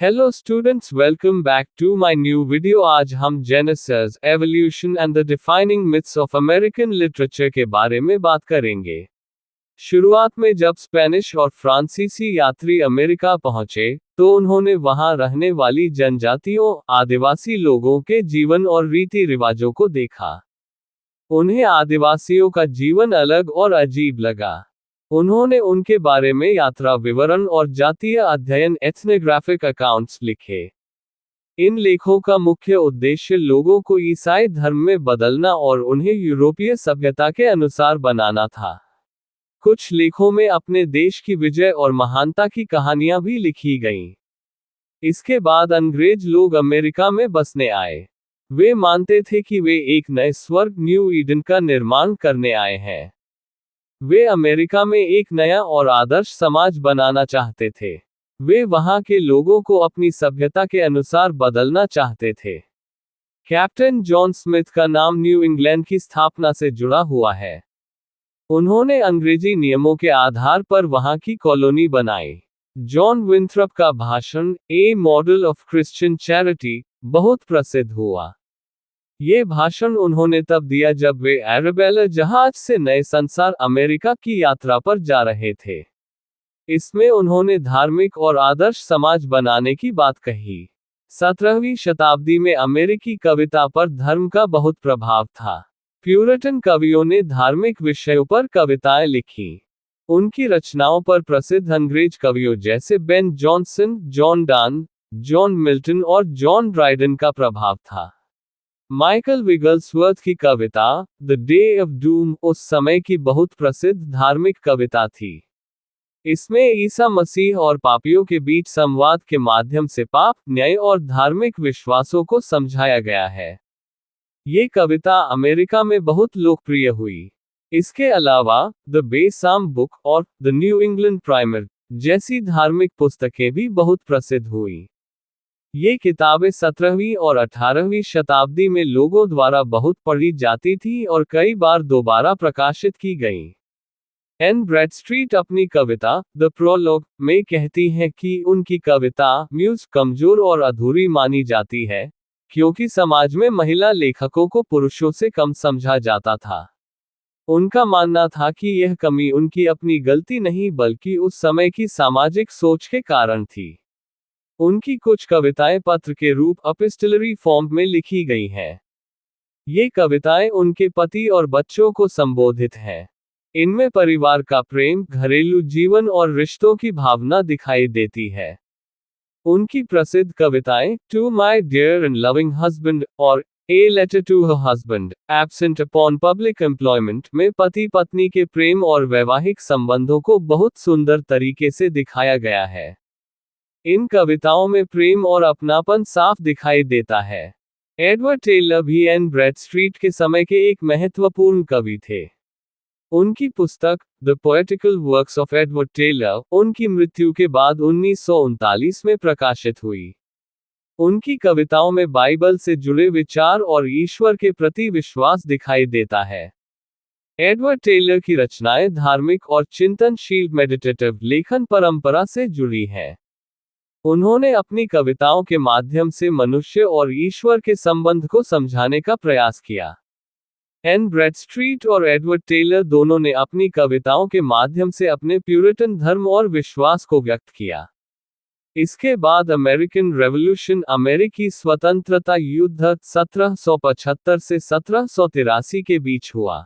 Hello students, welcome back to my new video। आज हम Genesis, Evolution and the Defining Myths of American Literature के बारे में बात करेंगे। शुरुआत में जब स्पेनिश और फ्रांसीसी यात्री अमेरिका पहुंचे, तो उन्होंने वहां रहने वाली जनजातियों, आदिवासी लोगों के जीवन और रीति रिवाजों को देखा। उन्हें आदिवासियों का जीवन अलग और अजीब लगा। उन्होंने उनके बारे में यात्रा विवरण और जातीय अध्ययन एथनोग्राफिक अकाउंट्स लिखे। इन लेखों का मुख्य उद्देश्य लोगों को ईसाई धर्म में बदलना और उन्हें यूरोपीय सभ्यता के अनुसार बनाना था। कुछ लेखों में अपने देश की विजय और महानता की कहानियां भी लिखी गईं। इसके बाद अंग्रेज लोग अमेरिका में बसने आए। वे मानते थे कि वे एक नए स्वर्ग न्यू ईडन का निर्माण करने आए हैं। वे अमेरिका में एक नया और आदर्श समाज बनाना चाहते थे। वे वहां के लोगों को अपनी सभ्यता के अनुसार बदलना चाहते थे। कैप्टन जॉन स्मिथ का नाम न्यू इंग्लैंड की स्थापना से जुड़ा हुआ है। उन्होंने अंग्रेजी नियमों के आधार पर वहां की कॉलोनी बनाई। जॉन विंथ्रप का भाषण ए मॉडल ऑफ क्रिश्चियन चैरिटी बहुत प्रसिद्ध हुआ। ये भाषण उन्होंने तब दिया जब वे एराबेला जहाज से नए संसार अमेरिका की यात्रा पर जा रहे थे। इसमें उन्होंने धार्मिक और आदर्श समाज बनाने की बात कही। 17वीं शताब्दी में अमेरिकी कविता पर धर्म का बहुत प्रभाव था। प्यूरिटन कवियों ने धार्मिक विषयों पर कविताएं लिखी। उनकी रचनाओं पर प्रसिद्ध अंग्रेज कवियों जैसे Ben Jonson, John Donne, John Milton और जॉन ड्राइडन का प्रभाव था। माइकल विगल्सवर्थ की कविता द डे ऑफ डूम उस समय की बहुत प्रसिद्ध धार्मिक कविता थी। इसमें ईसा मसीह और पापियों के बीच संवाद के माध्यम से पाप, न्याय और धार्मिक विश्वासों को समझाया गया है। ये कविता अमेरिका में बहुत लोकप्रिय हुई। इसके अलावा द बेसाम बुक और द न्यू इंग्लैंड प्राइमर जैसी धार्मिक पुस्तकें भी बहुत प्रसिद्ध हुई। ये किताबें 17वीं और 18वीं शताब्दी में लोगों द्वारा बहुत पढ़ी जाती थी और कई बार दोबारा प्रकाशित की गईं। एन ब्रैडस्ट्रीट अपनी कविता द प्रोलॉग में कहती हैं कि उनकी कविता म्यूज कमजोर और अधूरी मानी जाती है, क्योंकि समाज में महिला लेखकों को पुरुषों से कम समझा जाता था। उनका मानना था कि यह कमी उनकी अपनी गलती नहीं बल्कि उस समय की सामाजिक सोच के कारण थी। उनकी कुछ कविताएं पत्र के रूप एपिस्टलरी फॉर्म में लिखी गई हैं। ये कविताएं उनके पति और बच्चों को संबोधित हैं। इनमें परिवार का प्रेम, घरेलू जीवन और रिश्तों की भावना दिखाई देती है। उनकी प्रसिद्ध कविताएं to my dear and loving husband और a letter to her husband absent upon public employment में पति पत्नी के प्रेम और वैवाहिक संबंधों को बहुत सुंदर तरीके से दिखाया गया है। इन कविताओं में प्रेम और अपनापन साफ दिखाई देता है। एडवर्ड टेलर भी एन ब्रैडस्ट्रीट के समय के एक महत्वपूर्ण कवि थे। उनकी पुस्तक the poetical works of Edward Taylor उनकी मृत्यु के बाद 1939 में प्रकाशित हुई। उनकी कविताओं में बाइबल से जुड़े विचार और ईश्वर के प्रति विश्वास दिखाई देता है। एडवर्ड टेलर की रचनाएं धार्मिक और चिंतनशील मेडिटेटिव लेखन परंपरा से जुड़ी हैं। उन्होंने अपनी कविताओं के माध्यम से मनुष्य और ईश्वर के संबंध को समझाने का प्रयास किया। एन ब्रैडस्ट्रीट और एडवर्ड टेलर दोनों ने अपनी कविताओं के माध्यम से अपने प्यूरिटन धर्म और विश्वास को व्यक्त किया। इसके बाद अमेरिकन रेवोल्यूशन अमेरिकी स्वतंत्रता युद्ध 1775 से 1783 के बीच हुआ।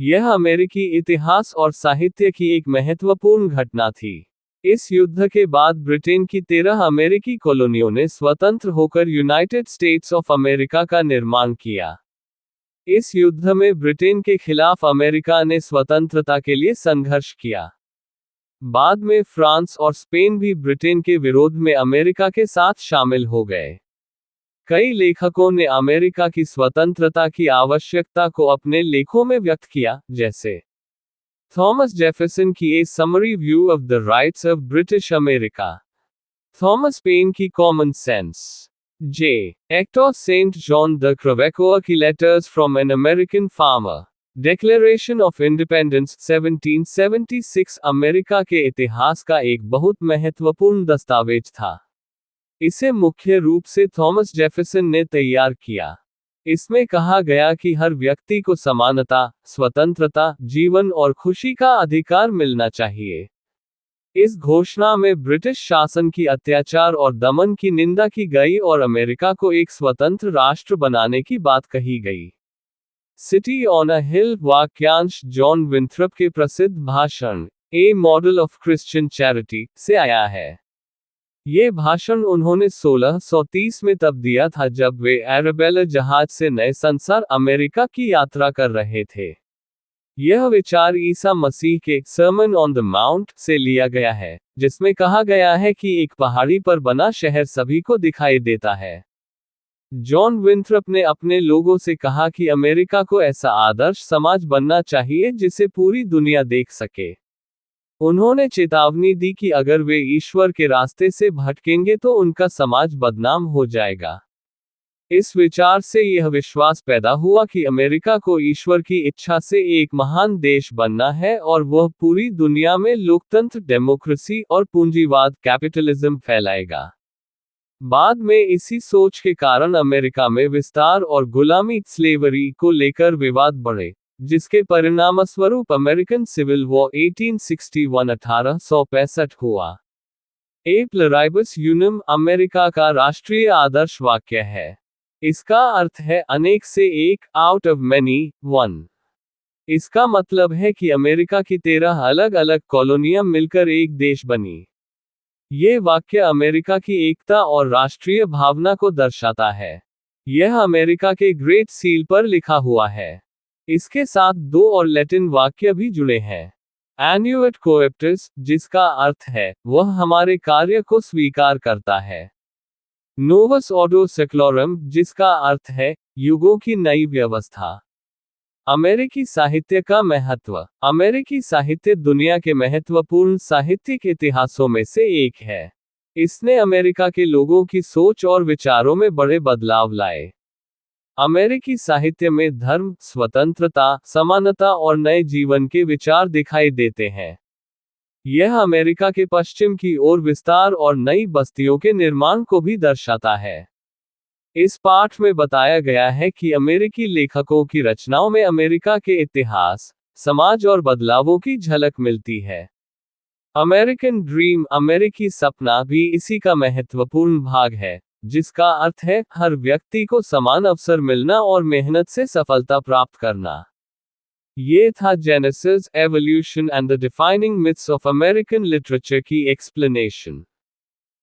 यह अमेरिकी इतिहास और साहित्य की एक महत्वपूर्ण घटना थी। इस युद्ध के बाद ब्रिटेन की 13 अमेरिकी कॉलोनियों ने स्वतंत्र होकर यूनाइटेड स्टेट्स ऑफ अमेरिका का निर्माण किया। इस युद्ध में ब्रिटेन के खिलाफ अमेरिका ने स्वतंत्रता के लिए संघर्ष किया। बाद में फ्रांस और स्पेन भी ब्रिटेन के विरोध में अमेरिका के साथ शामिल हो गए। कई लेखकों ने अमेरिका की स्वतंत्रता की आवश्यकता को अपने लेखों में व्यक्त किया, जैसे थॉमस जेफरसन की a summary view of the rights of British America, Thomas Paine की common sense, J Hector Saint John de Crevecoeur की letters from an American farmer, declaration of independence 1776 America के इतिहास का एक बहुत महत्वपूर्ण दस्तावेज था। इसे मुख्य रूप से थॉमस जेफरसन ने तैयार किया। इसमें कहा गया कि हर व्यक्ति को समानता, स्वतंत्रता, जीवन और खुशी का अधिकार मिलना चाहिए। इस घोषणा में ब्रिटिश शासन की अत्याचार और दमन की निंदा की गई और अमेरिका को एक स्वतंत्र राष्ट्र बनाने की बात कही गई। सिटी ऑन अ हिल वाक्यांश जॉन विंथ्रप के प्रसिद्ध भाषण ए मॉडल ऑफ क्रिश्चियन चैरिटी से आया है। ये भाषण उन्होंने 1630 में तब दिया था जब वे एराबेला जहाज से नए संसार अमेरिका की यात्रा कर रहे थे। यह विचार ईसा मसीह के सर्मन ऑन द माउंट से लिया गया है, जिसमें कहा गया है कि एक पहाड़ी पर बना शहर सभी को दिखाई देता है। जॉन विंथ्रप ने अपने लोगों से कहा कि अमेरिका को ऐसा आदर्श समाज बनना चाहिए जिसे पूरी दुनिया देख सके। उन्होंने चेतावनी दी कि अगर वे ईश्वर के रास्ते से भटकेंगे तो उनका समाज बदनाम हो जाएगा। इस विचार से यह विश्वास पैदा हुआ कि अमेरिका को ईश्वर की इच्छा से एक महान देश बनना है और वह पूरी दुनिया में लोकतंत्र, डेमोक्रेसी और पूंजीवाद कैपिटलिज्म फैलाएगा। बाद में इसी सोच के कारण अमेरिका में विस्तार और गुलामी स्लेवरी को लेकर विवाद बढ़े, जिसके परिणामस्वरूप अमेरिकन सिविल वॉर 1861-1865 हुआ। ए प्लुराइबस यूनिम अमेरिका का राष्ट्रीय आदर्श वाक्य है। इसका अर्थ है अनेक से एक, आउट ऑफ मैनी, वन। इसका मतलब है कि अमेरिका की 13 अलग अलग कॉलोनियां मिलकर एक देश बनी। ये वाक्य अमेरिका की एकता और राष्ट्रीय भावना को दर्शाता है। यह अमेरिका के ग्रेट सील पर लिखा हुआ है। इसके साथ 2 और लैटिन वाक्य भी जुड़े हैं। एन्युएट कोएप्टिस, जिसका अर्थ है वह हमारे कार्य को स्वीकार करता है। नोवस ऑर्डो सेक्लोरम, जिसका अर्थ है युगों की नई व्यवस्था। अमेरिकी साहित्य का महत्व। अमेरिकी साहित्य दुनिया के महत्वपूर्ण साहित्यिक इतिहासों में से एक है। इसने अमेरिका के लोगों की सोच और विचारों में बड़े बदलाव लाए। अमेरिकी साहित्य में धर्म, स्वतंत्रता, समानता और नए जीवन के विचार दिखाई देते हैं। यह अमेरिका के पश्चिम की ओर विस्तार और नई बस्तियों के निर्माण को भी दर्शाता है। इस पाठ में बताया गया है कि अमेरिकी लेखकों की रचनाओं में अमेरिका के इतिहास, समाज और बदलावों की झलक मिलती है। अमेरिकन ड्रीम, अमेरिकी सपना भी इसी का महत्वपूर्ण भाग है, जिसका अर्थ है हर व्यक्ति को समान अवसर मिलना और मेहनत से सफलता प्राप्त करना। ये था genesis, evolution and the defining myths of American literature की एक्सप्लेनेशन।